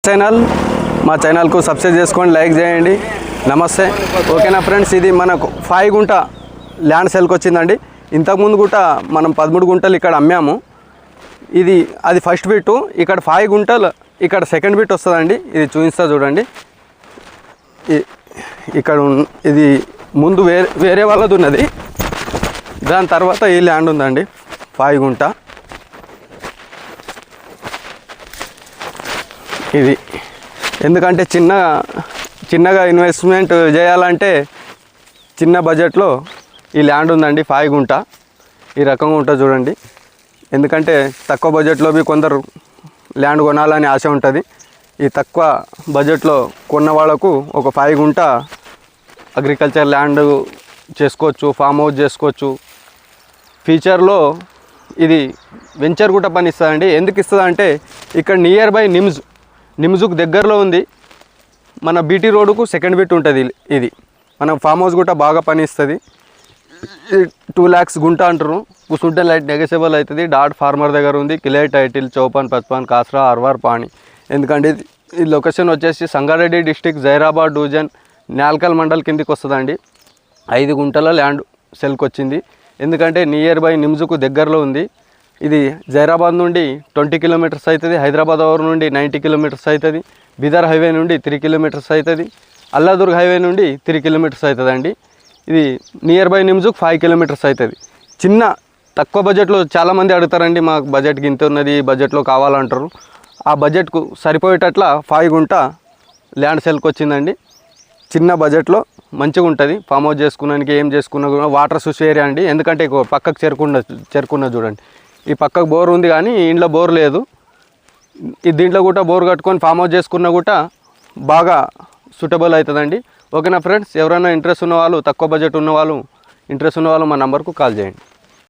మా ఛానల్కు సబ్స్క్రైబ్ చేసుకోండి, లైక్ చేయండి. నమస్తే. ఓకేనా ఫ్రెండ్స్, ఇది మనకు 5 గుంట ల్యాండ్ సేల్కి వచ్చిందండి. ఇంతకుముందు కూడా మనం 13 గుంటలు ఇక్కడ అమ్మాము. అది ఫస్ట్ బిట్. ఇక్కడ 5 గుంటలు ఇక్కడ సెకండ్ బిట్ వస్తుందండి. ఇది చూపిస్తా చూడండి. ఇక్కడ ఇది ముందు వేరే వాళ్ళది ఉన్నది, దాని తర్వాత ఈ ల్యాండ్ ఉందండి 5 గుంట. ఇది ఎందుకంటే చిన్నగా ఇన్వెస్ట్మెంట్ చేయాలంటే చిన్న బడ్జెట్లో ఈ ల్యాండ్ ఉందండి 5 గుంట. ఈ రకంగా ఉంటుంది చూడండి. ఎందుకంటే తక్కువ బడ్జెట్లో కొందరు ల్యాండ్ కొనాలని ఆశ ఉంటుంది. ఈ తక్కువ బడ్జెట్లో కొన్న వాళ్ళకు ఒక 5 గుంట అగ్రికల్చర్ ల్యాండ్ చేసుకోవచ్చు, ఫామ్ హౌస్ చేసుకోవచ్చు. ఫ్యూచర్లో ఇది వెంచర్ కూడా పని ఇస్తుందండి. ఎందుకు ఇస్తుంది అంటే ఇక్కడ నియర్ బై నిమ్స్కు దగ్గరలో ఉంది. మన బీటీ రోడ్డుకు సెకండ్ బిట్ ఉంటుంది. ఇది మన ఫామ్ హౌస్ కూడా బాగా పని ఇస్తుంది. 2 lakhs గుంట అంటారు. కూర్చుంటే లైట్ నెగోషియబుల్ అవుతుంది. డాట్ ఫార్మర్ దగ్గర ఉంది. క్లియర్ టైటిల్ 5455 కాస్రా అర్వార్ పాణి. ఎందుకంటే ఈ లొకేషన్ వచ్చేసి సంగారెడ్డి డిస్టిక్, జైరాబాద్ డివిజన్, నాల్కల్ మండల్ కిందికి వస్తుందండి. 5 గుంటల ల్యాండ్ సెల్కి వచ్చింది. ఎందుకంటే నియర్ బై నిమ్స్కు దగ్గరలో ఉంది. ఇది జైరాబాద్ నుండి 20 kilometers అవుతుంది. హైదరాబాద్ ఓవర్ నుండి 90 kilometers అవుతుంది. బీదర్ హైవే నుండి 3 kilometers అవుతుంది. అల్లాదుర్గ్ హైవే నుండి 3 kilometers అవుతుంది అండి. ఇది నియర్ బై నిమ్స్కు 5 kilometers అవుతుంది. తక్కువ బడ్జెట్లో చాలామంది అడుగుతారండి, మాకు బడ్జెట్కి ఇంత ఉన్నది, బడ్జెట్లో కావాలంటారు. ఆ బడ్జెట్కు సరిపోయేటట్ల 5 గుంట ల్యాండ్ సేల్కి వచ్చిందండి. చిన్న బడ్జెట్లో మంచిగా ఉంటుంది. ఫామ్ హౌస్ చేసుకున్నానికి ఏం చేసుకున్నా కూడా వాటర్ సూస్ ఏరియా అండి. ఎందుకంటే పక్కకు చేరుకున్న చూడండి. ఈ పక్కకు బోర్ ఉంది కానీ ఇంట్లో బోర్ లేదు. దీంట్లో కూడా బోర్ కట్టుకొని ఫామ్ హౌస్ చేసుకున్నా కూడా బాగా సూటబుల్ అవుతుందండి. ఓకేనా ఫ్రెండ్స్, ఎవరైనా ఇంట్రెస్ట్ ఉన్నవాళ్ళు, తక్కువ బడ్జెట్ ఉన్నవాళ్ళు, ఇంట్రెస్ట్ ఉన్నవాళ్ళు మా నంబర్కు కాల్ చేయండి.